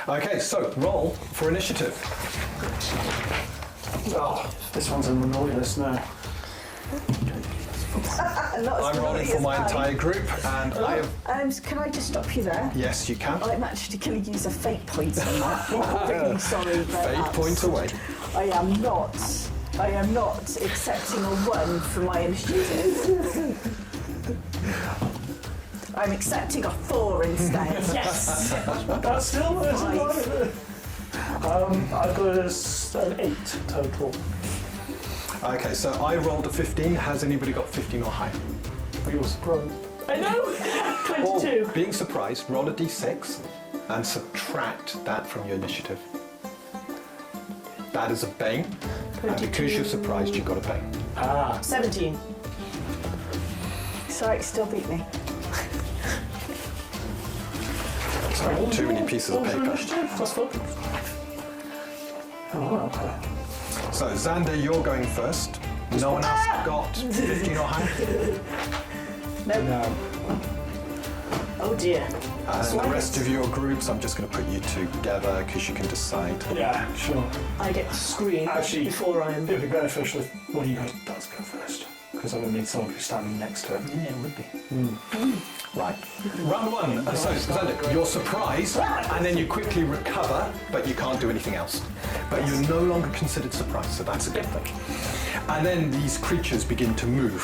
Okay, so roll for initiative. Oh, this one's on the naughty list now. I'm rolling for my entire group, and I have... Can I just stop you there? Yes, you can. I'm actually going to use a fate point on that. I'm really sorry about Fate that. point away. I am not accepting a 1 for my initiative. I'm accepting a 4 instead. Yes! That's still I've got an 8 total. Okay, so I rolled a 15. Has anybody got 15 or higher? You're surprised. I know! 22. Or, being surprised, roll a d6 and subtract that from your initiative. That is a bane, and because you're surprised, you've got a bane. 17. Sorry, it still beat me. Sorry, too many pieces of paper. Plus 4. Oh, okay. So, Xander, you're going first. No one else got 15 or higher? No. Oh dear. And the rest of your groups, I'm just going to put you together because you can decide. Yeah, sure. I get to scream before I am. It'd be beneficial if one of you guys does go first, because I would need someone who's standing next to it. Yeah, it would be. Right. Round 1. So, Xander, you're surprised, and then you quickly recover, but you can't do anything else. But you're no longer considered surprised, so that's a good thing. And then these creatures begin to move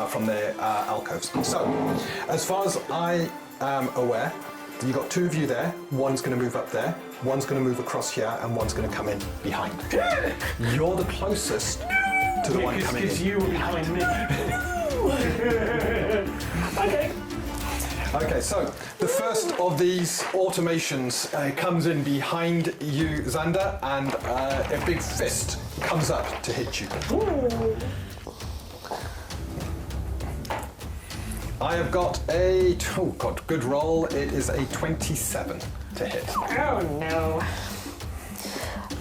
from their alcoves. So, as far as I am aware, you've got 2 of you there. One's going to move up there, one's going to move across here, and one's going to come in behind. You're the closest to the one coming in. Because you were behind me. Okay. Okay, so the first of these automations comes in behind you, Xander, and a big fist comes up to hit you. I have got a, good roll. It is a 27 to hit. Oh no.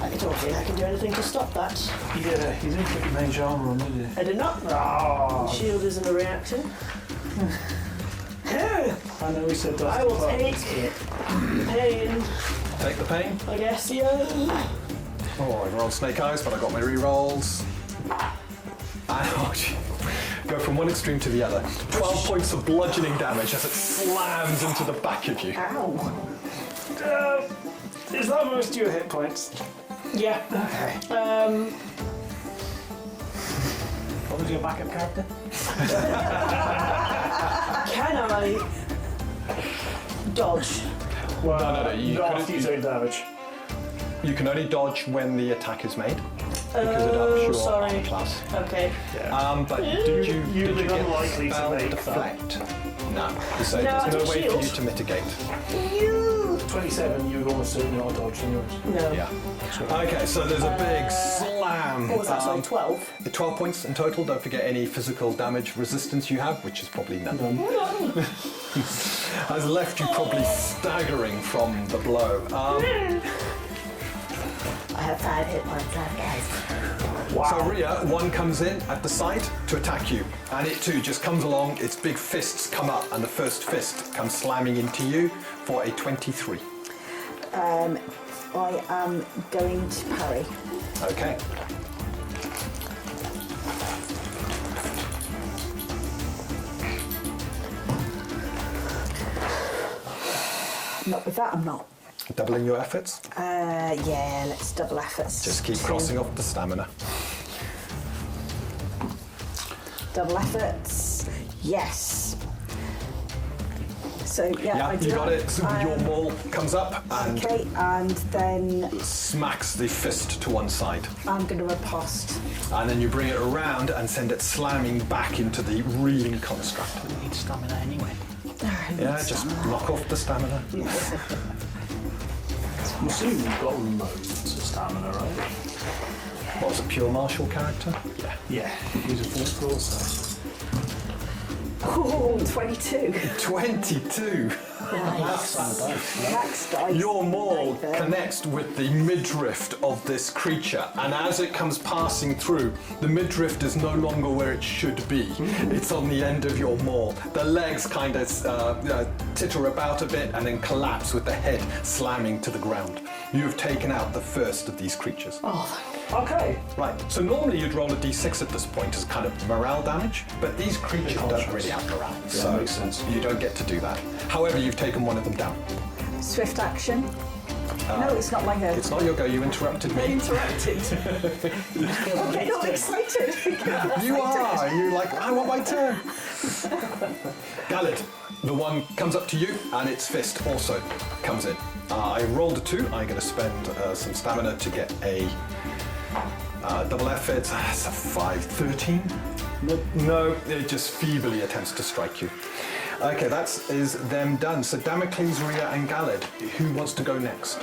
I don't think I can do anything to stop that. Yeah, he didn't put mage armor on, did he? I did not. Oh. Shield isn't a reaction. I know he said that. I will take pain, Take the pain. I guess, yeah. Oh, I rolled snake eyes, but I got my re-rolls. Ouch. Go from one extreme to the other. 12 points of bludgeoning damage as it slams into the back of you. Ow. Is that most of your hit points? Yeah. Okay. What was your backup character? Can I dodge? Well, No, you not couldn't- after you take damage. You can only dodge when the attack is made, because it ups your sorry. armor class. Okay. But did you You'd be unlikely to spell make deflect? No. So No, I there's no took way for shield. you to mitigate. 27, you would almost certainly not dodge anyways. No. Yeah. Okay, so there's a big slam. What was that, sorry, 12? 12 points in total. Don't forget any physical damage resistance you have, which is probably none. Has left you probably staggering from the blow. I have 5 hit points left, guys. Wow. So Rhea, one comes in at the side to attack you, and it too just comes along, its big fists come up, and the first fist comes slamming into you for a 23. I am going to parry. Okay. Not with that, I'm not. Doubling your efforts. Yeah, let's double efforts. Just keep crossing off the stamina. Double efforts. Yes. So, yeah, I do you got that. it. So your maul comes up and Okay, and then smacks the fist to one side. I'm going to riposte. And then you bring it around and send it slamming back into the reeling construct. We need stamina anyway. Yeah, just knock off the stamina. I'm assuming you've got loads of stamina, right? What was a pure martial character? Yeah. Yeah, he's a full also. Oh, 22. 22. Nice. Max dice. Your maul David. connects with the midriff of this creature, and as it comes passing through, the midriff is no longer where it should be. It's on the end of your maul. The legs kind of titter about a bit and then collapse with the head slamming to the ground. You have taken out the first of these creatures. Okay. Right, so normally you'd roll a d6 at this point as kind of morale damage, but these creatures don't really have morale, so makes sense. you don't get to do that. However, you've taken one of them down. Swift action. No, it's not my go. It's not your go, you interrupted I me. interrupted. I'm getting all excited. You are, you're like, I want my turn. Galid, the one comes up to you, and its fist also comes in. I rolled a 2, I'm going to spend some stamina to get a double effort. That's a 5, 13? No, it just feebly attempts to strike you. Okay, that is them done. So Damocles, Rhea, and Galid. Who wants to go next?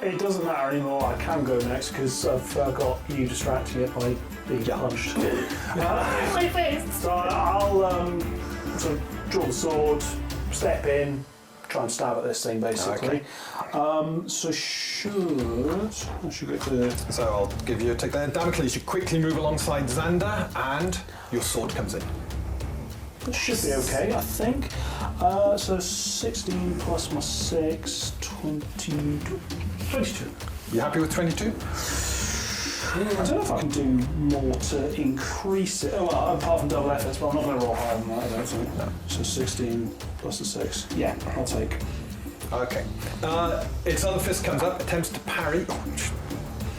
It doesn't matter anymore. I can go next because I've got you distracting it by being punched. My face. So I'll sort of draw the sword, step in, try and stab at this thing basically. So I should get to. So I'll give you a take there. Damocles, you quickly move alongside Xander, and your sword comes in. That should be okay, I think. So 16 plus my 6, 22. You happy with 22? I don't know if I can do more to increase it. Oh, well, apart from double efforts, but I'm not going to roll higher than that, I don't think. No. So 16 plus the 6. Yeah, I'll take. Okay. Its other fist comes up, attempts to parry.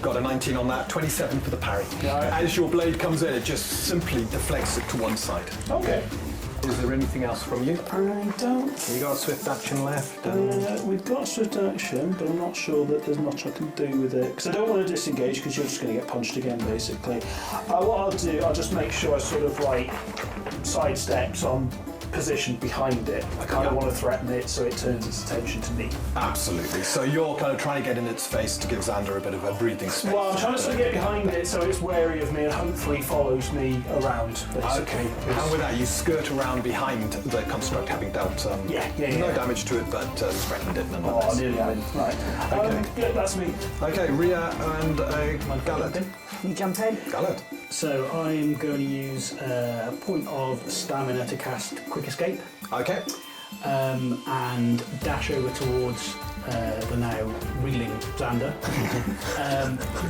Got a 19 on that, 27 for the parry. Yeah. As your blade comes in, it just simply deflects it to one side. Okay. Is there anything else from you? I don't. You got a swift action left. We've got swift action, but I'm not sure that there's much I can do with it. Because I don't want to disengage, because you're just going to get punched again, basically. What I'll do, I'll just make sure I sort of like sidestep, so I'm positioned behind it. I kind of want to threaten it, so it turns its attention to me. Absolutely. So you're kind of trying to get in its face to give Xander a bit of a breathing space. Well, I'm trying to sort of get behind it, so it's wary of me and hopefully follows me around, basically. Okay. And with that, you skirt around behind the construct, having dealt no damage to it, but threatened it Oh, nonetheless. nearly had it. Right. Okay. Yeah, that's me. Okay, Rhea and Galad. You jump in. Galad. So I'm going to use a point of stamina to cast Quick Escape Okay. and dash over towards the now reeling Xander.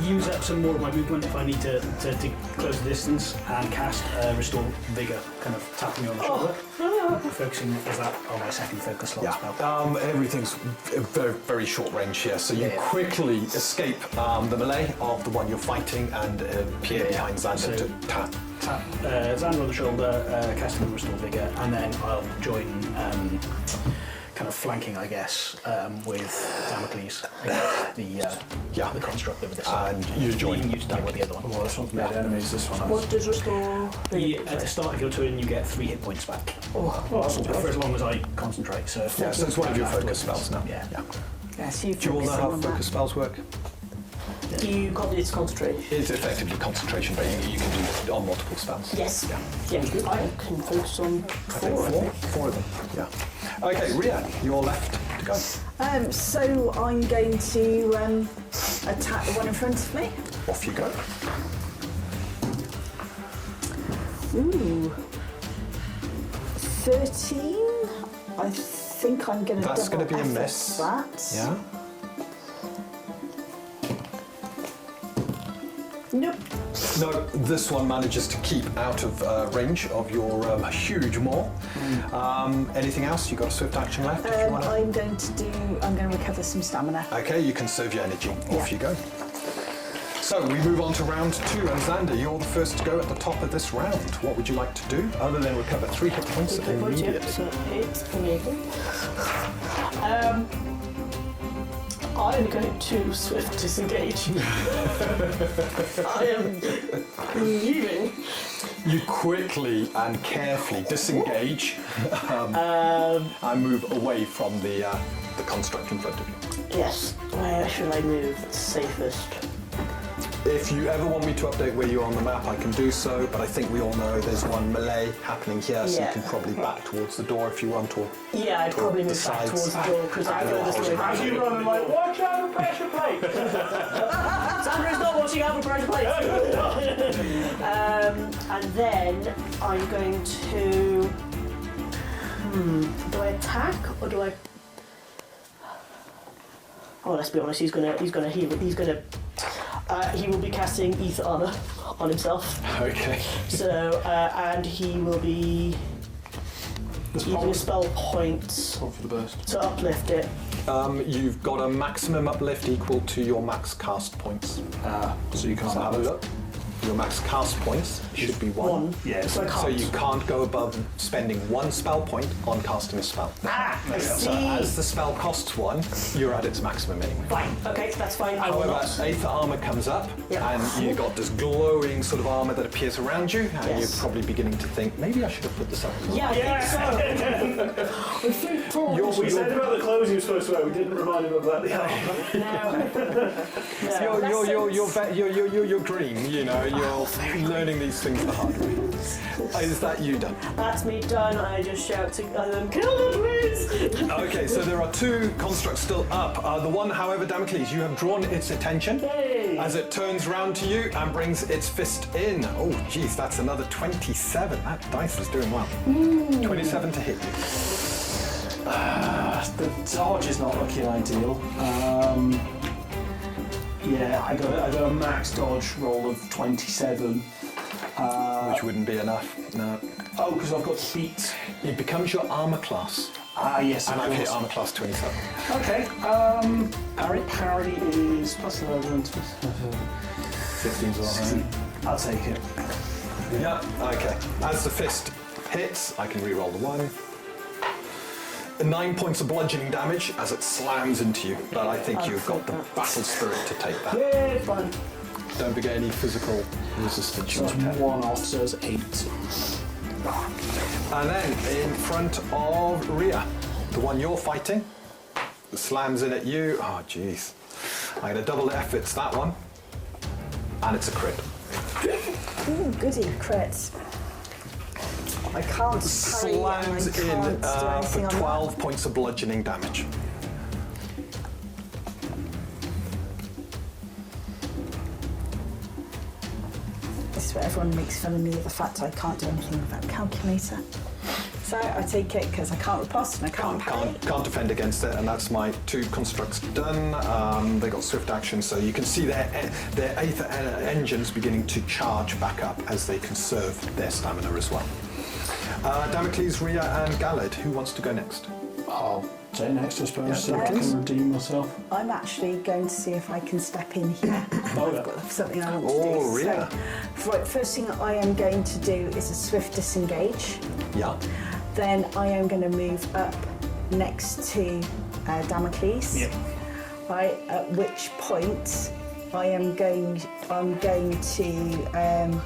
Use up some more of my movement if I need to close the distance and cast Restore Vigor, kind of tapping me on the shoulder. Focusing, is that on my second focus slot spell? Everything's very, very short range here, so you quickly escape the melee of the one you're fighting and peer behind Xander So- to tap. Tap Xander on the shoulder, casting Restore Vigor, and then I'll join kind of flanking, I guess, with Damocles against the construct over this side. And you join. Leaving you to deal with the other one. Well, this one's made enemies, this one. What does restore? At the start of your turn, you get 3 hit points back. Oh, that's not For bad. as long as I concentrate. So Yeah, so it's one of your focus afterwards. spells now. Yeah. Yes, you Do you all know focus how on focus that. spells work? It's concentration. It's effectively concentration, but you can do it on multiple spells. Yes. Yeah. Yeah. I can focus on I think four of them. Yeah. Okay, Rhea, you're left to go. So I'm going to attack the one in front of me. Off you go. Ooh. 13. I think I'm going to. That's going to be a miss. That. Yeah. Nope. No, this one manages to keep out of range of your huge maw. Anything else? You got a swift action left? If you want I'm going to recover some stamina. Okay, you conserve your energy. Off you go. So we move on to round 2, and Xander, you're the first to go at the top of this round. What would you like to do other than recover 3 hit points immediately? So it's amazing. I'm going to swift disengage. I am leaving. You quickly and carefully disengage and move away from the construct in front of you. Yes. Where should I move safest? If you ever want me to update where you are on the map, I can do so, but I think we all know there's one melee happening here, so you Yeah. can probably back towards the door if you want, or Yeah, I'd probably move back sides. towards the door because I feel this way. As you run, I'm like, watch out for pressure plate! Sandra's not watching out for pressure plates. And then I'm going to. Do I attack or do I? Oh, let's be honest. He will be casting ether armor on himself. Okay. So and he will be using a spell point For the burst. to uplift it. You've got a maximum uplift equal to your max cast points. So you can't So have a look. Your max cast points should be one. Yeah, So I So can't. you can't go above spending one spell point on casting a spell. I see. So as the spell costs one, you're at its maximum anyway. Fine. Okay, that's fine. I will However, not. Aether armor comes up, Yeah. and you've got this glowing sort of armor that appears around you, and Yes. you're probably beginning to think, maybe I should have put this up. Yeah, I think so. We flew forward. We said about the clothes he was supposed to wear, we didn't remind him about the armor. You're green, you know, you're learning these things the hard way. Is that you done? That's me done. I just shout to them, kill them, please! Okay, so there are two constructs still up. The one, however, Damocles, you have drawn its attention Hey. as it turns round to you and brings its fist in. Oh, geez, that's another 27. That dice is doing well. 27 to hit you. The dodge is not looking ideal. Yeah, I got a max dodge roll of 27. Which wouldn't be enough, no. Oh, because I've got feet. It becomes your armor class, Yes, and of I've hit course. armor class 27. Okay, parry is plus 11. 15's all right. I'll take it. Yeah, okay. As the fist hits, I can re-roll the 1. 9 points of bludgeoning damage as it slams into you, but I think you've got the battle spirit to take that. Yeah, fine. Don't forget any physical resistance you So might that's have. 1 off, so it's 8. And then in front of Rhea, the one you're fighting, slams in at you. Oh, jeez. I'm going to double efforts that one, and it's a crit. Ooh, goody, crits. I can't parry and I Slams in can't do anything for on 12 points of bludgeoning damage. This is where everyone makes fun of me of the fact I can't do anything without a calculator. So I take it because I can't riposte and I can't parry. Can't defend against it, and that's my 2 constructs done. They got swift action, so you can see their Aether engines beginning to charge back up as they conserve their stamina as well. Damocles, Rhea, and Galad, who wants to go next? I'll take next, I suppose, Yeah, so I can redeem myself. I'm actually going to see if I can step in here. Oh, yeah. I've got something I want Oh, to do. Rhea. So, right, first thing I am going to do is a swift disengage. Yeah. Then I am going to move up next to Damocles. Yep. Right, at which point I'm going to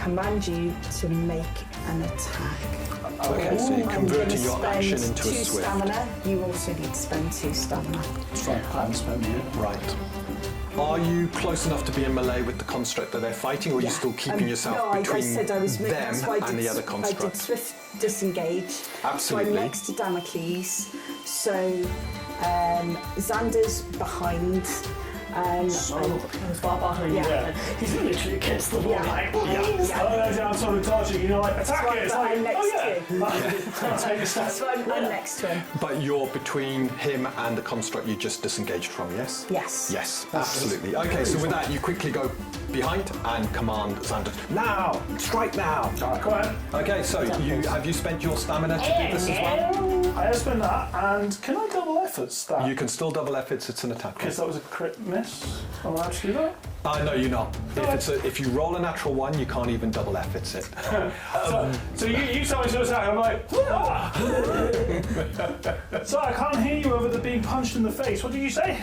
command you to make an attack. Okay, so you're I'm converting gonna your spend action into a 2 swift. stamina. You also need to spend 2 stamina. It's fine, I haven't spent it. Right. Are you close enough to be in melee with the construct that they're fighting, or are you still keeping yourself no, between I said I was moving, them that's why I and did, the other I did construct? swift disengage. Absolutely. So I'm next to Damocles. So Xander's behind. So, He's far behind. Yeah. He's literally against the wall. yeah. I'm sort of touching, you know, like, attack it! It's That's why like, I'm next oh yeah! to I'll take a step. So I'm next to him. But you're between him and the construct you just disengaged from, yes? Yes. Yes, absolutely. Okay, so with that, you quickly go behind and command Xander. Now! Strike now! Alright, come on. Okay, so have you spent your stamina to do this as well? I have spent that, and can I double efforts that? You can still double efforts, it's an attack. Because that was a crit miss. I'll actually do that. No, you're not. If you roll a natural 1, you can't even double efforts it. So you tell me to attack, I'm like, ah! Sorry, I can't hear you over the being punched in the face. What did you say?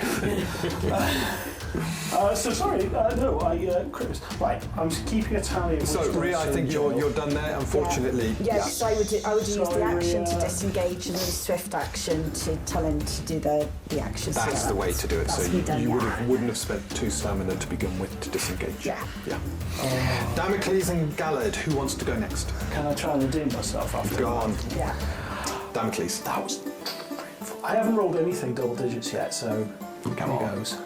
So sorry, no, I crit miss. Right, I'm keeping a tally of So, which Rhea, ones I are think in you're jail. done there, unfortunately. Yeah, because I would use the Sorry, action to Rhea. disengage and then the swift action to tell him to to do the action. So That's the way to do it. So that's you, me done, you yeah. wouldn't have spent 2 stamina to begin with to disengage. Yeah. Yeah. Damocles and Gallad, who wants to go next? Can I try and redeem myself after Go on, Yeah. Damocles. That was. I haven't rolled anything double digits yet, so Come on. goes.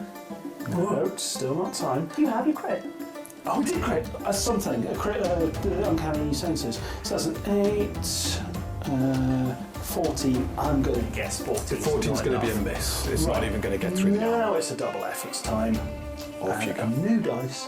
No, still not time. You have your crit. Oh, we did crit. Something. A crit. Uncanny senses. So that's an 8. 14. I'm going to guess 14. 14's going to be a miss. It's not even going to get through the armor. Now it's a double efforts time. Off you go. New dice.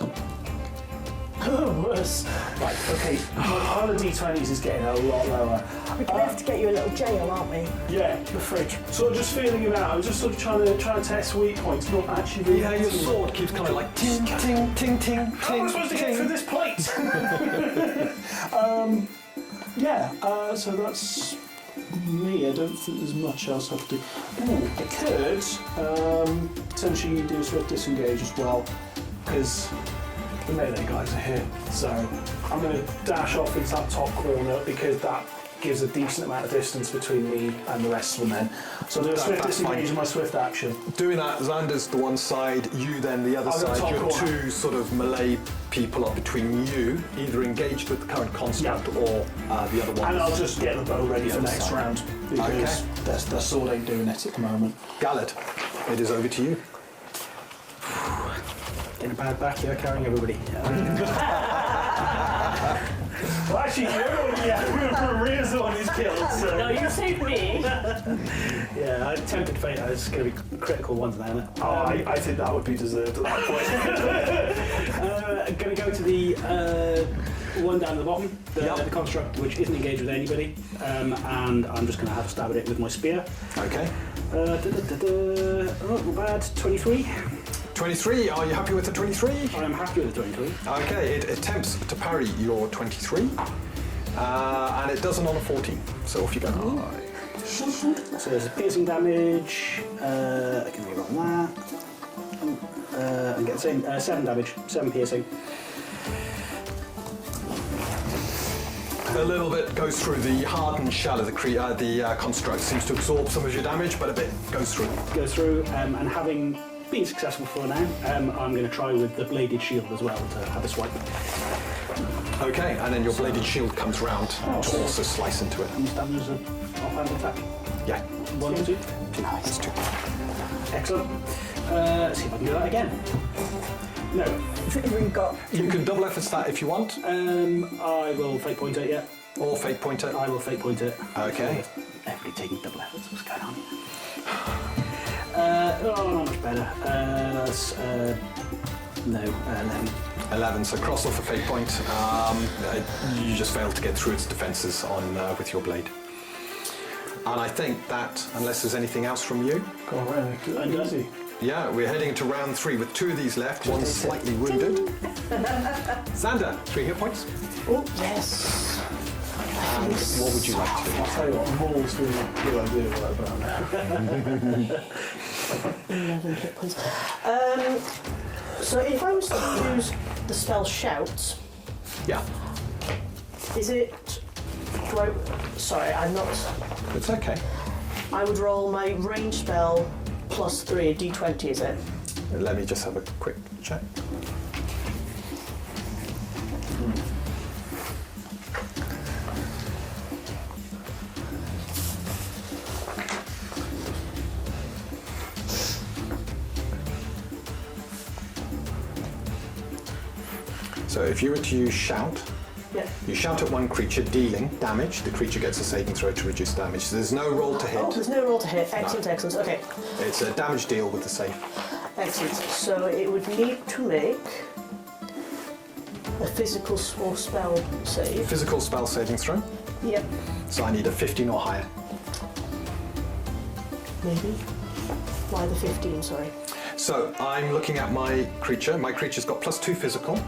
Oh, worse. Right, okay. My pile of d20s is getting a lot lower. We're going to have to get you a little jail, aren't we? Yeah, the fridge. Sort of just feeling him out. I was just sort of trying to test weak points, not actually really. Yeah, your sword keeps kind of like ting, ting, ting, ting, How am I supposed to get through this plate? So that's me. I don't think there's much else I have to do. Oh, I could potentially do a swift disengage as well, because the melee guys are here. So I'm going to dash off into that top corner because that gives a decent amount of distance between me and the rest of them then. So I'll do a swift that's disengage fine. and my swift action. Doing that, Xander's the one side, you then the other I'll go side. top Your corner. 2 sort of melee people are between you, either engaged with the current construct or the other one. And I'll just get the bow ready for other next side. round because their sword ain't doing it at the moment. Gallad, it is over to you. In a bad back here, carrying everybody. Well, actually, Maria's the one who's killed, so. No, you saved me. Yeah, I tempted fate. I was going to be critical ones now. I think that would be deserved at that point. I'm going to go to the one down at the bottom, the construct which isn't engaged with anybody, and I'm just going to have a stab at it with my spear. Okay. Oh, not bad. 23. 23, are you happy with the 23? I'm happy with the 23. Okay, it attempts to parry your 23, and it doesn't on a 14, so off you go. So there's a piercing damage. I can reroll that. And get the same 7 damage, 7 piercing. A little bit goes through the hardened shell of the construct. Seems to absorb some of your damage, but a bit goes through. Go through, and having been successful for now, I'm going to try with the bladed shield as well to have a swipe. Okay, and then your bladed shield comes round to also slice into it. And stand as an offhand attack. Yeah. 1, 2. That's 2. Excellent. Let's see if I can do that again. No. We've got. You can double efforts that if you want, I will fate point it, yeah. or fate point it. I will fate point it. Okay. Everybody taking double efforts. What's going on? Not much better. That's, 11. 11, so cross off a fate point. You just failed to get through its defences on with your blade. And I think that, unless there's anything else from you, Go on, really. Easy. yeah, we're heading into round 3 with 2 of these left. One's slightly wounded. Xander, 3 hit points. Oh, yes. And what would you like to do? I'll tell you what, Maul's doing a good idea right about now. 11 hit points. So if I was to use the spell Shout, Yeah, is it... Sorry, I'm not... it's okay. I would roll my range spell plus 3, a d20, is it? Let me just have a quick check. So if you were to use Shout, Yeah. you shout at one creature dealing damage, the creature gets a saving throw to reduce damage. So there's no roll to hit. Oh, there's no roll to hit. Excellent, excellent. Okay, It's a damage deal with the save. excellent. So it would need to make a physical or spell save. Physical spell saving throw. Yep, So I need a 15 or higher. maybe. Why the 15, sorry. So I'm looking at my creature. My creature's got +2 physical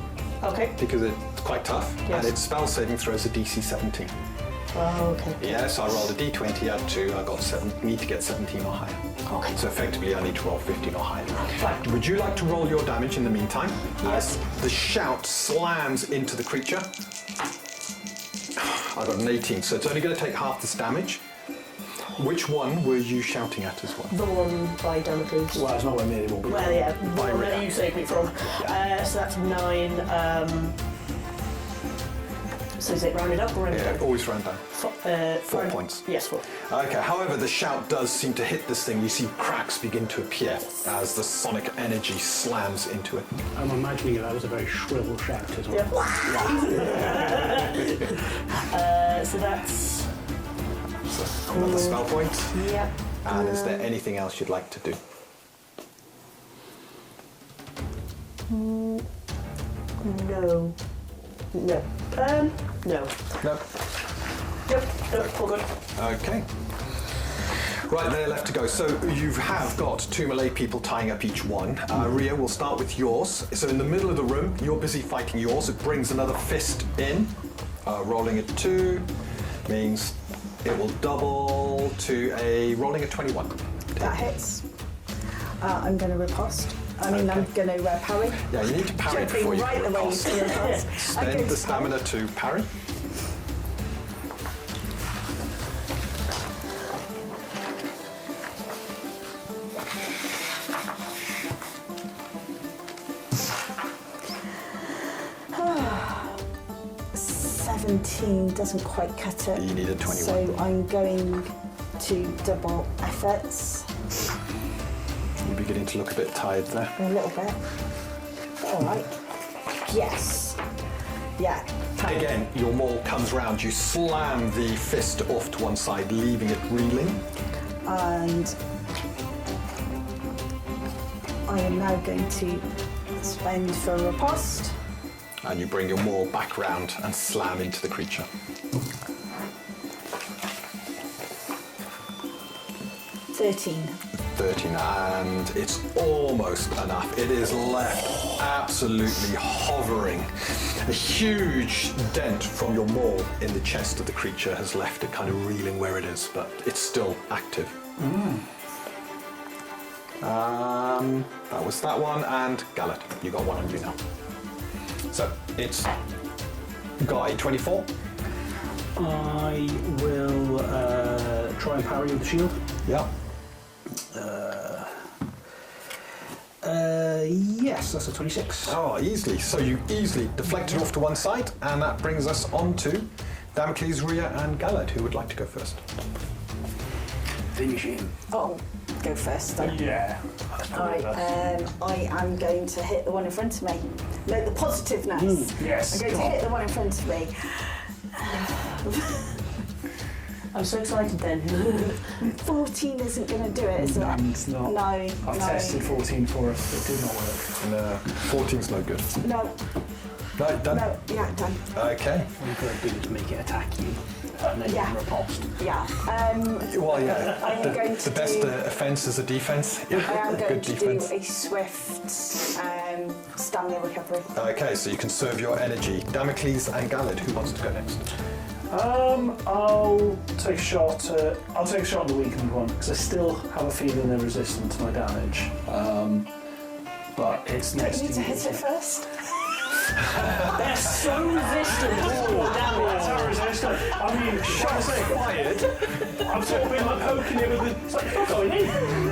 Okay. because it's quite tough, Yes. and its spell saving throw is a DC 17. Oh, okay. Yeah, so I rolled a D20 out 2. I got 7. Need to get 17 or higher. Okay. So effectively, I need to roll 15 or higher. Fine. Would you like to roll your damage in the meantime? As the shout slams into the creature. I got an 18, so it's only going to take half this damage. Which one were you shouting at as well? The one by Damocles. Well, it's not where me anymore. But Well, yeah, the By one Rhea. that you saved me from. So that's 9. So is it rounded up or rounded Yeah, down? always round down. 4 round- points. Yes, 4. Okay, however, the shout does seem to hit this thing. You see cracks begin to appear as the sonic energy slams into it. I'm imagining that was a very shrill shout as well. So that's. So another spell point. Yep. And is there anything else you'd like to do? No. No. No. No. Yep. Nope. All good. Okay. Right, they're left to go. So you have got 2 melee people tying up each one. Rhea, we'll start with yours. So in the middle of the room, you're busy fighting yours. It brings another fist in. Rolling a 2 means it will double to a rolling a 21. That hits. I'm going to riposte. I'm going to parry. Yeah, you need to parry before Jumping you right can away riposte. to the riposte. Spend the stamina to parry. Doesn't quite cut it. You need a 21. So I'm going to double efforts You're beginning to look a bit tired there. a little bit. All right. Yes. Yeah. Again, your maul comes round, you slam the fist off to one side, leaving it reeling. And I am now going to spend for a riposte. And you bring your maul back round and slam into the creature. 13. 13, and it's almost enough. It is left absolutely hovering. A huge dent from your maul in the chest of the creature has left it kind of reeling where it is, but it's still active. That was that one, and Gallet, you got one on you now. So it's got a 24. I will try and parry with the shield. Yeah. Yes, that's a 26. Oh, easily. So you easily deflect it off to one side, and that brings us on to Damocles, Rhea, and Gallet. Who would like to go first? Finish him. Oh, go first then. Yeah. All right. I am going to hit the one in front of me. No, the positiveness. Yes. I'm going to hit the one in front of me. I'm so excited then. 14 isn't going to do it, is it? No, it's not. No. I've tested 14 for it. It did not work. No, 14's no good. No. No, done. No. Yeah, done. Okay. I'm going to do to make it attack you. And then Yeah. you riposte. Yeah. Well, yeah. I'm going The to best do. offence is a defence. I am going Good to defence. do a swift stamina recovery. Okay, so you can serve your energy. Damocles and Gallet, who wants to go next? I'll take a shot. I'll take a shot at the weakened one because I still have a feeling they're resistant to my damage. But it's Don't next you need to hit isn't it first? They're so resistant to all damage. That's how resistant. I mean, shots fired. I'm sort of been like poking it with the. It's like, not going in.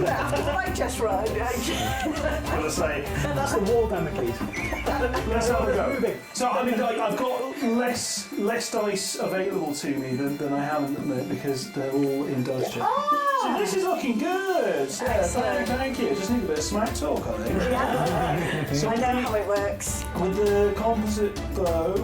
I just run. I'm gonna say. That's the wall Damocles. Let's have a go. So I mean, like, I've got less dice available to me than I have at the moment because they're all in dice check. So this is looking good. Yeah, thank you. Just need a bit of smack talk, I think. So I know how it works. with the composite bow,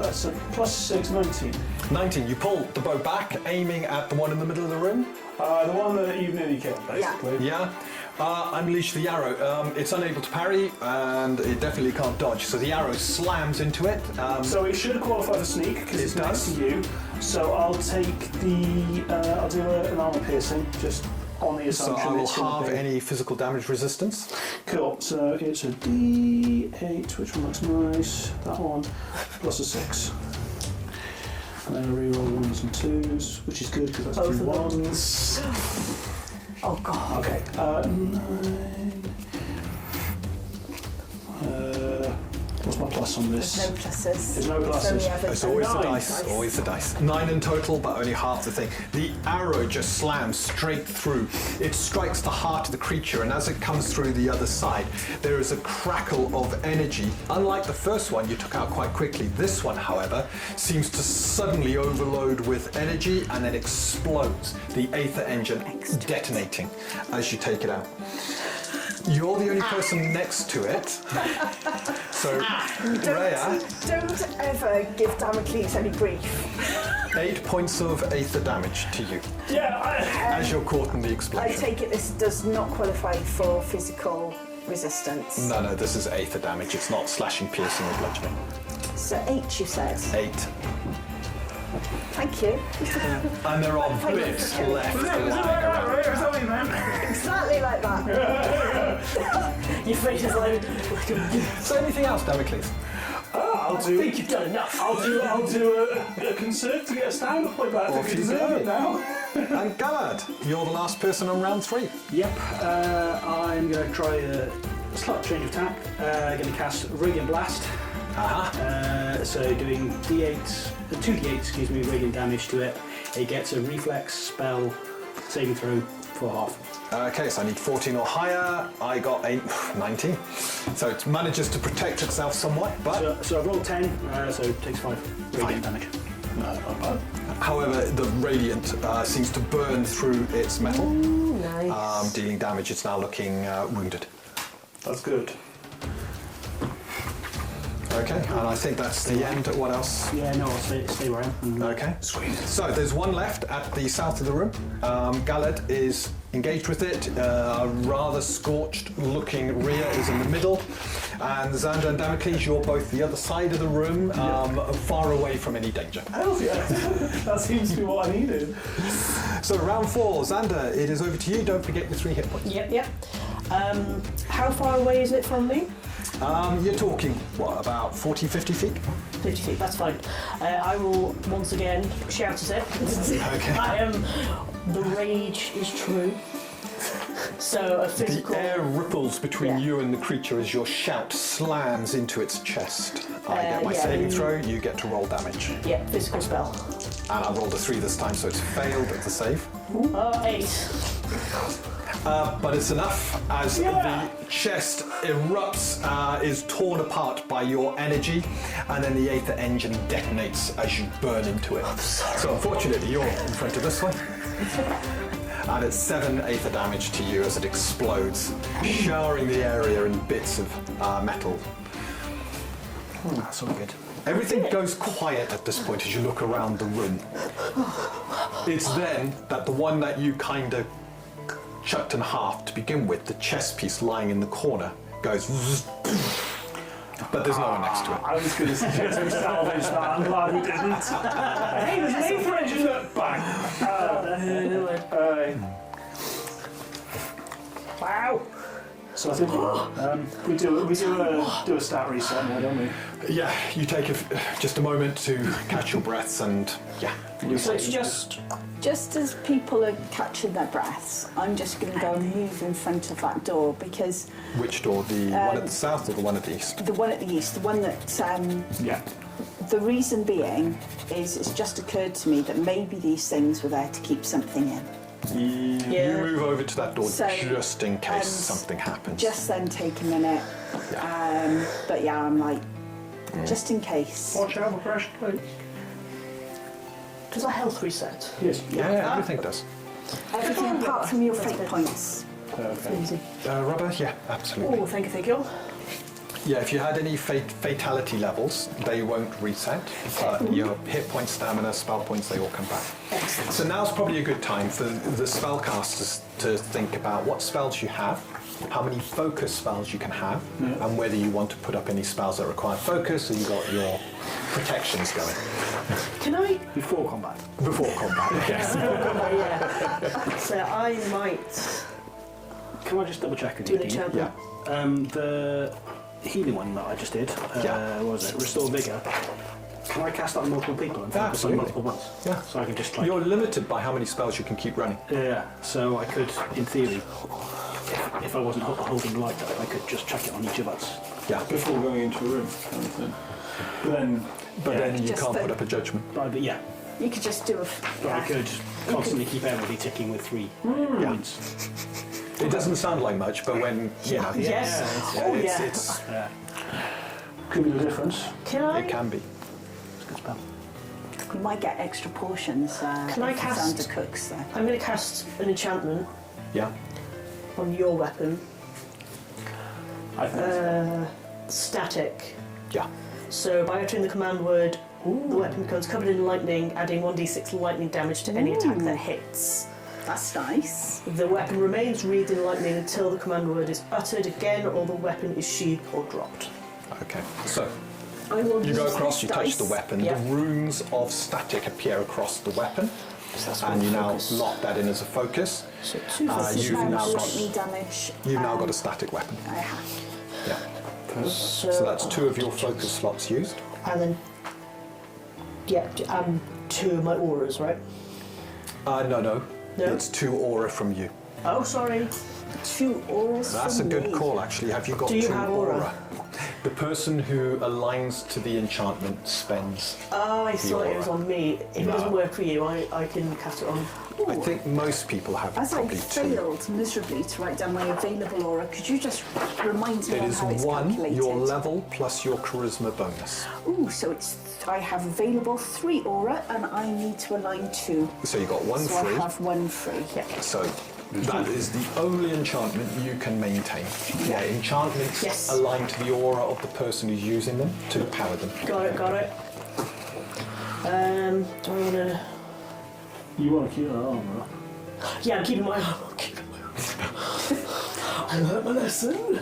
that's a +6, 19. 19, you pull the bow back, aiming at the one in the middle of the room. The one that you nearly killed, basically. Yeah. Unleash the arrow. It's unable to parry, and it definitely can't dodge. So the arrow slams into it. So it should qualify for sneak because It it's next does. to you. So I'll take the. I'll do an armor piercing just on the So assumption I will it's gonna halve be. any physical damage resistance. Cool. So it's a D8, which one looks nice. That one plus a 6. And then I reroll 1s and 2s, which is good because that's Both 2 of them. 1s. Oh God. Okay. 9. What's my plus on this? There's no pluses. There's no It's only pluses. ever It's always the 9 dice, always the dice. 9 in total, but only half the thing. The arrow just slams straight through. It strikes the heart of the creature, and as it comes through the other side, there is a crackle of energy. Unlike the first one you took out quite quickly, this one, however, seems to suddenly overload with energy and then explodes. The aether engine detonating as you take it out. You're the only person next to it. So, Rhea, Don't ever give Damocles any grief. 8 points of aether damage to you Yeah, as you're caught in the I explosion. take it this does not qualify for physical resistance. No, this is aether damage. It's not slashing, piercing, or bludgeoning. So 8, you said. 8. Thank you. And there are bits left lying around. Exactly like that. Your face is like So anything else, Damocles? I'll I do. think you've done enough. I'll do a concert to get a stand up point back. I Off think you you deserve go. it now. And Gallard, you're the last person on round 3. Yep, I'm going to try a slight change of tack. Going to cast Radiant Blast. So doing D8, 2d8, excuse me, radiant damage to it. It gets a reflex spell saving throw for half. Okay, so I need 14 or higher. I got 19. So it manages to protect itself somewhat, but So I've rolled 10, so it takes 5 radiant damage. No, not bad. however, the radiant seems to burn through its metal, Nice. dealing damage. It's now looking wounded. That's good. Okay, and I think that's the end. What else? Yeah, no, I'll stay where I am. Okay. Sweet. So there's one left at the south of the room. Gallard is engaged with it. A rather scorched looking Rhea is in the middle. And Xander and Damocles, you're both the other side of the room, far away from any danger. Hell yeah. That seems to be what I needed. So round 4, Xander, it is over to you. Don't forget your 3 hit points. Yep. How far away is it from me? You're talking, what, about 40, 50 feet? 50 feet, that's fine. I will once again shout at it. Okay. I am. The rage is true. So a physical. The air ripples between Yeah. you and the creature as your shout slams into its chest. I get my yeah, saving then- throw, you get to roll damage. Yeah, physical spell. And I rolled a 3 this time, so it's failed at the save. 8. But it's enough as the chest erupts, is torn apart by your energy, and then the aether engine detonates as you burn into it. So unfortunately, you're in front of this one. And it's 7 aether damage to you as it explodes, showering the area in bits of metal. That's all good. Everything goes quiet at this point as you look around the room. It's then that the one that you kind of chucked in half to begin with, the chess piece lying in the corner, goes zzz, but there's no one next to it. I was going to suggest we salvage that. I'm glad we didn't. Hey, there's an aether engine that bang. Wow. So I think we do a stat reset now, don't we? Yeah, you take just a moment to catch your breaths and So it's just. Just as people are catching their breaths, I'm just going to go and move in front of that door because which door? The one at the south or the one at the east? the one at the east, the one that Yeah. the reason being is it's just occurred to me that maybe these things were there to keep something in. You move over to that door So, just in case something happens. Just then take a minute. But yeah, I'm like, just in case. Watch out for fresh plates. Does a health reset? Yes. yeah, everything does. Everything apart from your fate points. Easy. Rubber? Yeah, absolutely. Oh, thank you. Yeah, if you had any fatality levels, they won't reset. But your hit points, stamina, spell points, they all come back. So now's probably a good time for the spellcasters to think about what spells you have, how many focus spells you can have, and whether you want to put up any spells that require focus, or you got your protections going. Can I? Before combat. Before combat, yes. Yeah. So I might Can I just double check and do the turbo. Yeah. The healing one that I just did, what was it? Restore Vigor. Can I cast that on multiple people and focus on Absolutely. multiple ones? Yeah. So I can just like... You're limited by how many spells you can keep running. Yeah, so I could, in theory, if I wasn't holding light up, I could just chuck it on each of us. Yeah. before going into a room, kind of thing. But then you Just can't the- put up a judgment. But yeah, You could just do a. but I could constantly keep everybody ticking with 3 points. It doesn't sound like much, but when you know, Yes. Oh, it's, yeah. it's could be the difference. Can I? it can be. It's a good spell. You might get extra portions. Can I if cast- it's undercooks though. I'm going to cast an enchantment Yeah. on your weapon. I think. Static. Yeah. So by uttering the command word, the weapon becomes covered in lightning, adding 1d6 lightning damage to any attack that hits. That's nice. The weapon remains wreathed in lightning until the command word is uttered again or the weapon is sheathed or dropped. Okay. So I will you go use across, this you touch the dice. weapon. Yeah. The runes of static appear across the weapon, and you now lock that in as a focus. So 2 Uh, This is you've now now got- lightning damage. You've now got a static weapon. I have. Yeah. So that's 2 of your focus slots used. And then, yeah, 2 of my auras, right? No. No? It's 2 aura from you. Oh, sorry. 2 auras. That's a from good me. call, actually. Have you got Do you 2 have aura? The person who aligns to the enchantment spends. Oh, I thought it aura. was on me. If it No. doesn't work for you, I can cast it on. I think most people have As I probably 2. failed miserably to write down my available aura, could you just remind me It on is how it's 1, calculated? your level plus your charisma bonus. Ooh, so it's I have available 3 aura and I need to align 2. So you got 1 So free. I have 1 free. Yeah. So that is the only enchantment you can maintain. Yeah, enchantments Yes. align to the aura of the person who's using them to power them. Got it, got it. Do I want to... You want to keep that armor up. Yeah, I'm keeping my... I learned my lesson.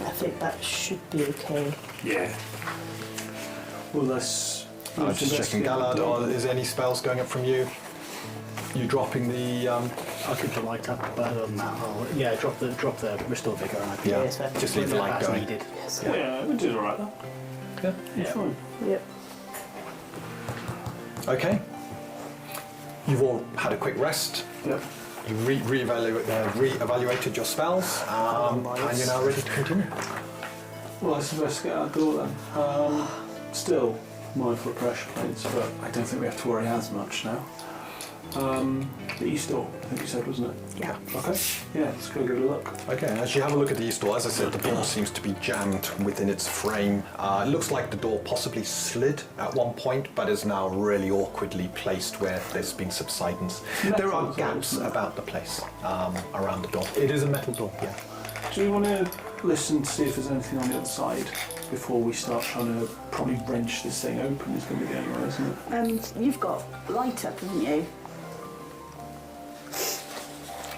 I think that should be okay. Yeah. Well, let's. I was just checking, Galad, is any spells going up from you? You dropping the... I could put light up, but other than that, yeah, drop the restore vigor and I can Yeah, Yes, sir. just leave the light that's going. needed. Yeah, we did all right though. Yeah. Yeah. Fine. Yep. Okay. You've all had a quick rest. Yep. You re-evaluated your spells, and you're now ready to continue. Well, let's investigate our door then. Still mindful of pressure plates, but I don't think we have to worry as much now. The east door, I think you said, wasn't it? Yeah. Okay. Yeah, let's go give it a look. Okay, as you have a look at the east door, as I said, the door seems to be jammed within its frame. It looks like the door possibly slid at one point, but is now really awkwardly placed where there's been subsidence. There are gaps about the place around the door. It is a metal door, yeah. Do you want to listen to see if there's anything on the other side before we start trying to probably wrench this thing open? Is going to be the only way, isn't it? You've got light up, haven't you?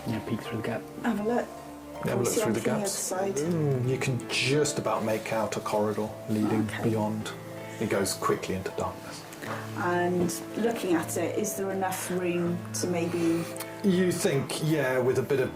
Yeah, peek through the gap. Have a look. Have a Can we look see through the anything gaps. The other side? You can just about make out a corridor leading Okay. beyond. It goes quickly into darkness. And looking at it, is there enough room to maybe... You think, yeah, with a bit of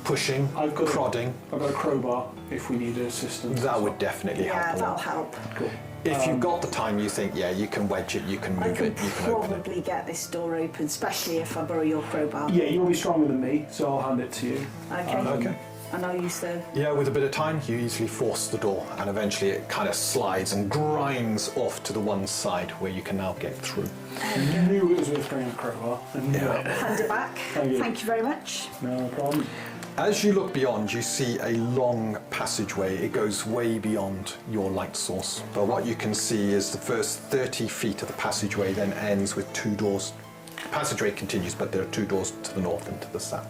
pushing, I've got prodding, I've got a crowbar if we need assistance. that would definitely Yeah, help a that'll lot. help. Cool. If you've got the time, you think, yeah, you can wedge it, you can I move can it, you can open it. probably get this door open, especially if I borrow your crowbar. Yeah, you'll be stronger than me, so I'll hand it to you. Okay. Okay. And I'll use the... Yeah, with a bit of time, you easily force the door, and eventually it kind of slides and grinds off to the one side where you can now get through. I knew it was worth bringing a crowbar. I knew it. Hand it back. Thank you. very much. No problem. As you look beyond, you see a long passageway. It goes way beyond your light source. But what you can see is the first 30 feet of the passageway then ends with 2 doors. The passageway continues, but there are 2 doors to the north and to the south.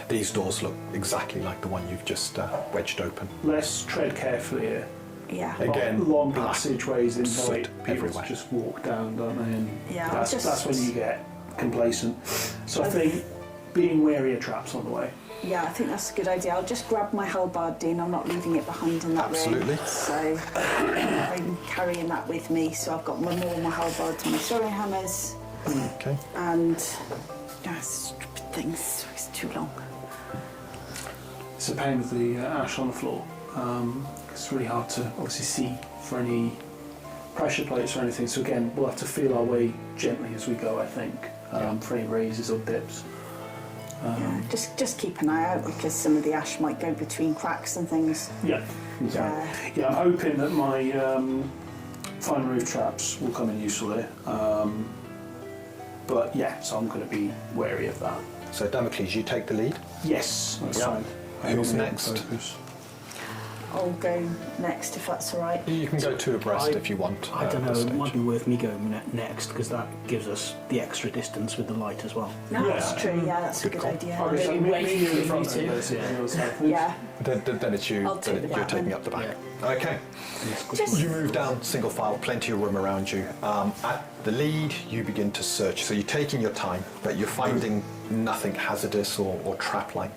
These doors look exactly like the one you've just wedged open. Let's tread carefully here. Yeah. Again, long black passageways invite soot people everywhere. to just walk down, don't they? And Yeah, that's when you get complacent. So I think being wary of traps on the way. Yeah, I think that's a good idea. I'll just grab my halberd, Dean. I'm not leaving it behind in that Absolutely. room. So I'm carrying that with me. So I've got my halberd and my throwing hammers Okay. and stupid things. It's too long. It's a pain with the ash on the floor. It's really hard to obviously see for any pressure plates or anything. So again, we'll have to feel our way gently as we go, I think, for any raises or dips. Yeah, just keep an eye out because some of the ash might go between cracks and things. Yeah. Yeah, I'm hoping that my fine roof traps will come in useful here. But yeah, so I'm going to be wary of that. So Damocles, you take the lead. Yes, that's Yeah. fine. Who's I'm next? focus. I'll go next if that's all right. You can go two abreast if you want. I don't at know, this it stage. might be worth me going next because that gives us the extra distance with the light as well. No, Yeah. that's true. Yeah, that's a good call. idea. Okay, so Maybe wait me for in the you front two. and Lucy on the other side. Yeah. Then it's you. I'll take the You're back taking then. up the back. Okay. Just- You move down single file, plenty of room around you. At the lead, you begin to search. So you're taking your time, but you're finding nothing hazardous or trap-like.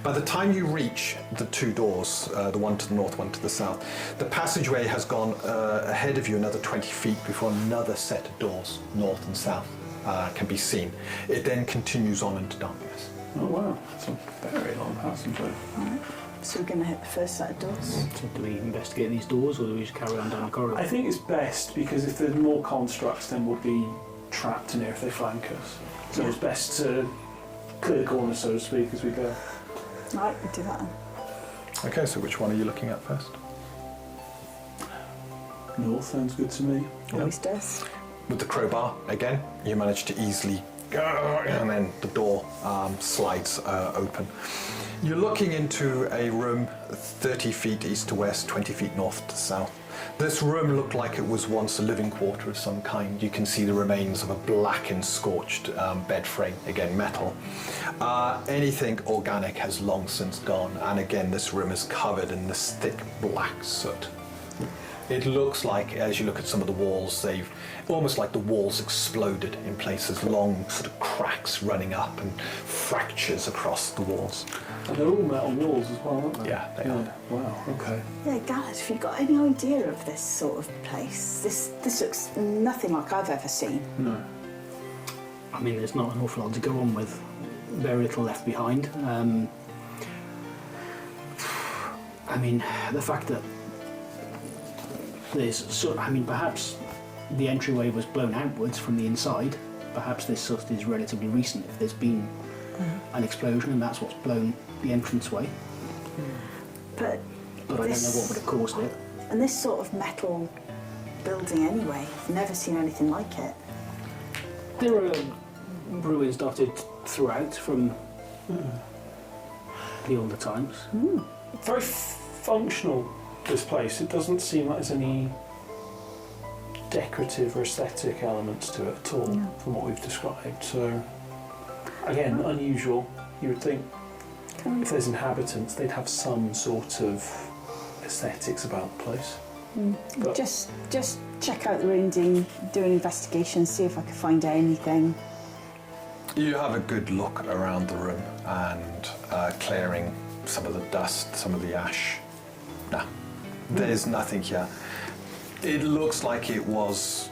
By the time you reach the two doors, the one to the north, one to the south, the passageway has gone ahead of you another 20 feet before another set of doors, north and south, can be seen. It then continues on into darkness. Oh wow, it's a very long passageway. So we're going to hit the first set of doors. So do we investigate these doors or do we just carry on down the corridor? I think it's best because if there's more constructs, then we'll be trapped in here if they flank us. So it's best to clear the corners, so to speak, as we go. Right, we'll do that then. Okay, so which one are you looking at first? North sounds good to me. Always does. With the crowbar, again, you manage to easily go, and then the door slides open. You're looking into a room 30 feet east to west, 20 feet north to south. This room looked like it was once a living quarter of some kind. You can see the remains of a blackened, scorched bed frame, again metal. Anything organic has long since gone, and again this room is covered in this thick black soot. It looks like, as you look at some of the walls, they've almost like the walls exploded in places, long sort of cracks running up and fractures across the walls. And they're all metal walls as well, aren't they? Yeah, they are. Wow, okay. Yeah, Gareth, have you got any idea of this sort of place? This looks nothing like I've ever seen. No. I mean, there's not an awful lot to go on with. Very little left behind. I mean, the fact that perhaps the entryway was blown outwards from the inside. Perhaps this soot is relatively recent. If there's been an explosion and that's what's blown the entranceway. But I don't know what would have caused it. And this sort of metal building anyway, I've never seen anything like it. There are ruins dotted throughout from the older times. Very functional, this place. It doesn't seem like there's any decorative or aesthetic elements to it at all, from what we've described. So, again, unusual. You would think if there's inhabitants, they'd have some sort of aesthetics about the place. But Just check out the ruins and do an investigation, see if I can find anything. You have a good look around the room and clearing some of the dust, some of the ash. No, there's nothing here. It looks like it was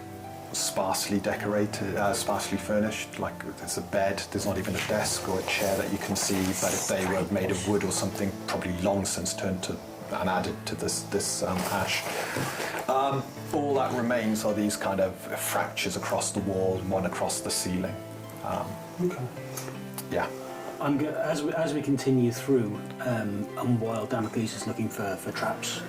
sparsely decorated, sparsely furnished, like there's a bed, there's not even a desk or a chair that you can see, but if they were made of wood or something, probably long since turned to and added to this ash. All that remains are these kind of fractures across the wall, one across the ceiling. okay. Yeah. As we continue through, and while Damocles is looking for traps,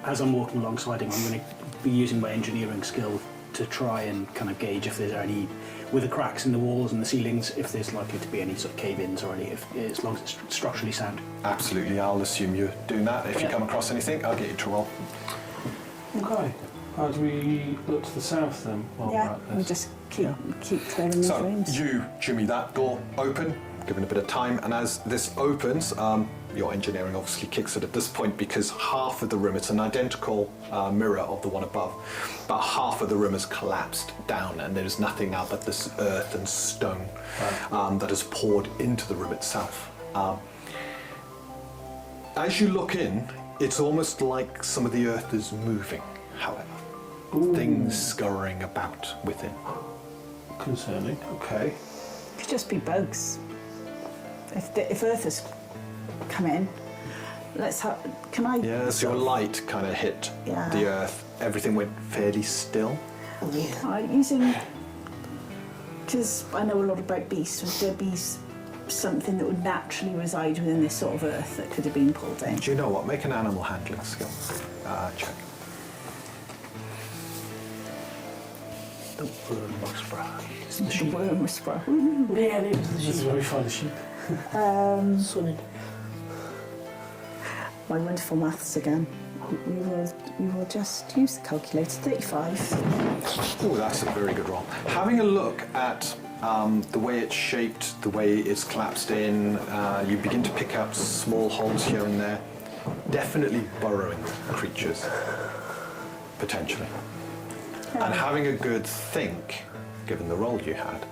as I'm walking alongside him, I'm going to be using my engineering skill to try and kind of gauge if there's any, with the cracks in the walls and the ceilings, if there's likely to be any sort of cave-ins or any, as long as it's structurally sound. Absolutely, I'll assume you're doing that. If you Yeah. come across anything, I'll get you to roll. Okay. How do we look to the south then? While Yeah, we're at we'll this? just keep clearing these So rooms. you jimmy that door open, given a bit of time, and as this opens, your engineering obviously kicks it at this point because half of the room, it's an identical mirror of the one above, but half of the room has collapsed down and there's nothing now but this earth and stone that has poured into the room itself. As you look in, it's almost like some of the earth is moving, however. Things scurrying about within. Concerning. Okay. Could just be bugs. If Earth has come in, let's have. Can I? Yeah, so your light kind of hit Yeah. the earth. Everything went fairly still. Using, because I know a lot about beasts. Would there be something that would naturally reside within this sort of earth that could have been pulled in. Do you know what? Make an animal handling skill check. The worm whisperer. The worm whisperer. Yeah, This is where we find the sheep. Sunning. My wonderful maths again. We will just use the calculator. 35. Oh, that's a very good roll. Having a look at the way it's shaped, the way it's collapsed in, you begin to pick up small holes here and there. Definitely burrowing creatures, potentially. And having a good think, given the roll you had,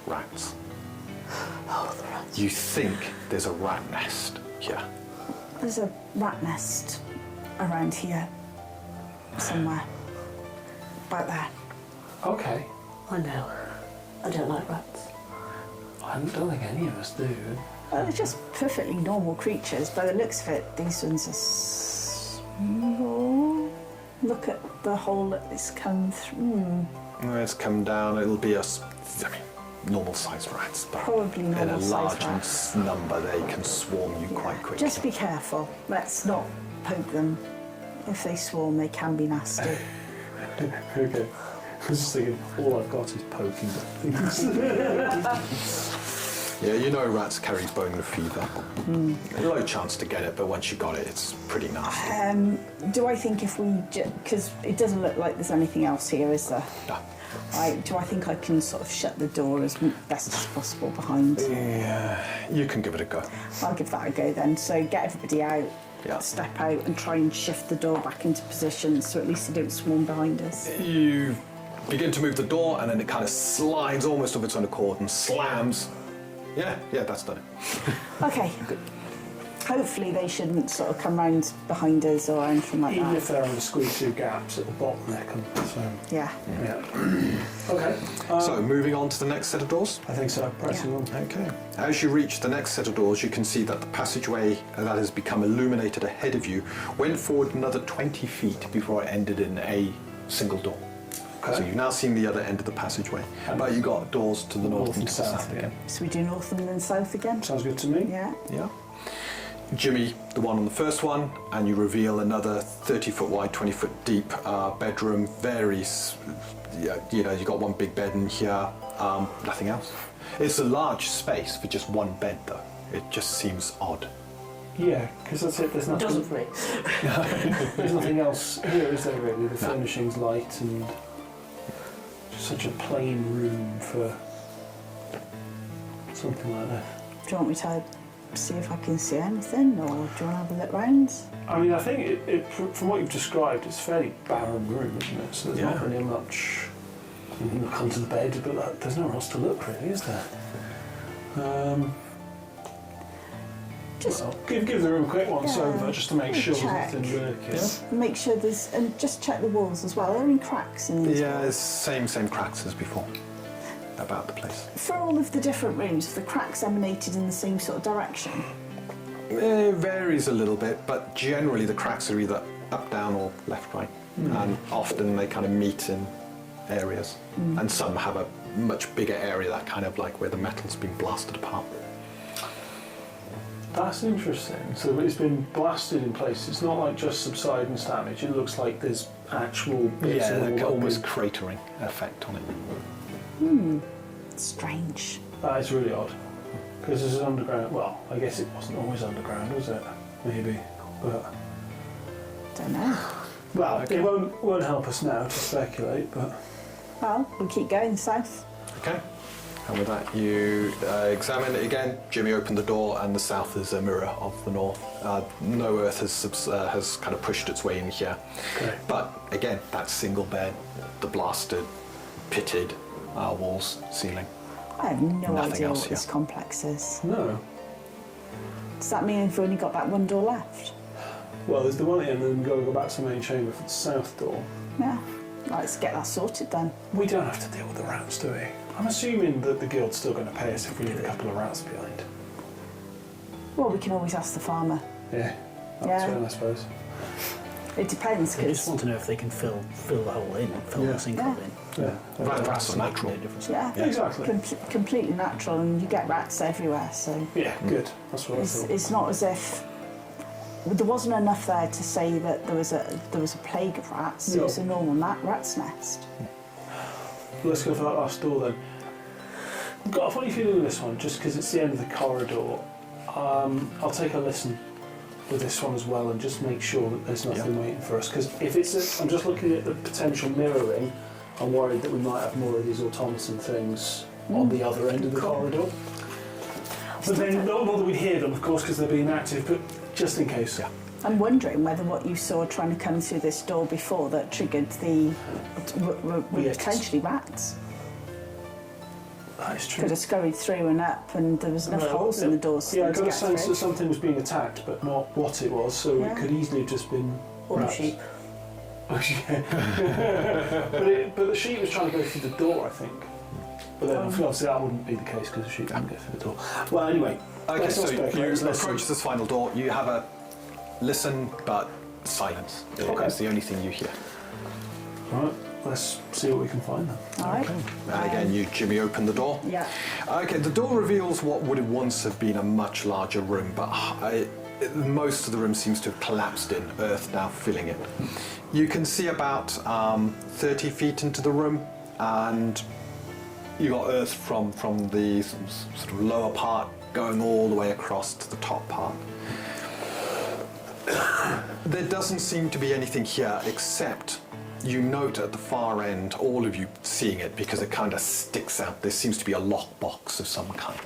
rats. Oh, the rats. You think there's a rat nest here. There's a rat nest around here somewhere. About there. Okay. I know. I don't like rats. I don't think any of us do. They're just perfectly normal creatures. By the looks of it, these ones are small. Look at the hole that it's come through. It's come down, it'll be normal sized rats, but Probably in a normal-sized large rats. number they can swarm you quite quickly. Just be careful. Let's not poke them. If they swarm, they can be nasty. Okay. I was just thinking, all I've got is poking things. Yeah, you know rats carry bone fever. Low chance to get it, but once you got it, it's pretty nasty. Do I think if we... Because it doesn't look like there's anything else here, is there? No. Do I think I can sort of shut the door as best as possible behind? Yeah, you can give it a go. I'll give that a go then. So get everybody out, Yeah. step out and try and shift the door back into position so at least they don't swarm behind us. You begin to move the door and then it kind of slides almost of its own accord and slams. Yeah, that's done it. Okay, good. Hopefully they shouldn't sort of come round behind us or anything like Even that. if they're on the squeeze through gaps at the bottom, they come. So, Yeah. yeah. Okay. So moving on to the next set of doors. I think so. Pressing on. Okay. As you reach the next set of doors, you can see that the passageway that has become illuminated ahead of you went forward another 20 feet before it ended in a single door. Okay. So you've now seen the other end of the passageway, but you got doors to the north and to the south again. So we do north and then south again? Sounds good to me. Yeah. Yeah. Jimmy, the one on the first one, and you reveal another 30-foot wide, 20-foot deep bedroom. You got one big bed in here, nothing else. It's a large space for just one bed, though. It just seems odd. Yeah, because that's it. There's It nothing. doesn't for me. There's nothing else here, is there? Really, the furnishing's light and just such a plain room for something like that. Do you want me to see if I can see anything or do you want to have a look round? I mean, I think from what you've described, it's a fairly barren room, isn't it? So there's not really much. You can look under the bed, but there's nowhere else to look, really, is there? Just Well, give the room a quick once Yeah, over just to make sure there's check. nothing lurking. make sure there's... And just check the walls as well. Are there any cracks in these Yeah, walls? it's same cracks as before about the place. For all of the different rooms, have the cracks emanated in the same sort of direction? It varies a little bit, but generally the cracks are either up, down, or left, right. And often they kind of meet in areas. And some have a much bigger area, that kind of like where the metal's been blasted apart. That's interesting. So it's been blasted in places. It's not like just subsidence damage. It looks like there's actual bits Yeah, of the like wall almost been- cratering effect on it. Strange. That is really odd. Because there's an underground. Well, I guess it wasn't always underground, was it? Maybe. But Don't know. well, it won't help us now to speculate. But Well, we'll keep going south. Okay. And with that, you examine it again. Jimmy opened the door, and the south is a mirror of the north. No earth has kind of pushed its way in here. Okay. But again, that single bed, the blasted, pitted walls, ceiling. I have no Nothing idea else what here. this complex is. no. Does that mean we've only got that one door left? Well, there's the one here, and then go back to the main chamber for the south door. Yeah. Let's get that sorted then. We don't have to deal with the rats, do we? I'm assuming that the guild's still going to pay us if we leave a couple of rats behind. Well, we can always ask the farmer. Yeah, that's Yeah. fair, I suppose. It depends They just because want to know if they can fill the hole in, fill Yeah. the sinkhole in. Yeah. Rats are natural. No difference. yeah, Exactly. completely natural, and you get rats everywhere. So Yeah, good. That's what I thought. it's not as if there wasn't enough there to say that there was a plague of rats. No. It was a normal rat's nest. Let's go for that last door then. I've got a funny feeling with this one, just because it's the end of the corridor. I'll take a listen with this one as well and just make sure that there's nothing waiting for us. Because if it's, I'm just looking at the potential mirroring, I'm worried that we might have more of these automaton things on the other end of the corridor. But then, not that we'd hear them, of course, because they're being active, but just in case. Yeah. I'm wondering whether what you saw trying to come through this door before that triggered the were Yes. potentially rats. That is true. Could have scurried through and up, and there was enough Well, holes in the doors for Yeah, I them to got a get sense through. that something was being attacked, but not what it was, so Yeah. it could easily have just been Or the rats. sheep. But the sheep was trying to go through the door, I think. But then obviously that wouldn't be the case because the sheep wouldn't go through the door. Well, anyway. Okay, let's so not speculate, you let's listen. approach this final door. You have a listen, but silence. Okay. It's the only thing you hear. Right, let's see what we can find then. All right. And again, you jimmy open the door. Yeah. Okay, the door reveals what would have once have been a much larger room, but most of the room seems to have collapsed in, earth now filling it. You can see about 30 feet into the room, and you got earth from the sort of lower part going all the way across to the top part. There doesn't seem to be anything here except you note at the far end, all of you seeing it because it kind of sticks out. There seems to be a lockbox of some kind.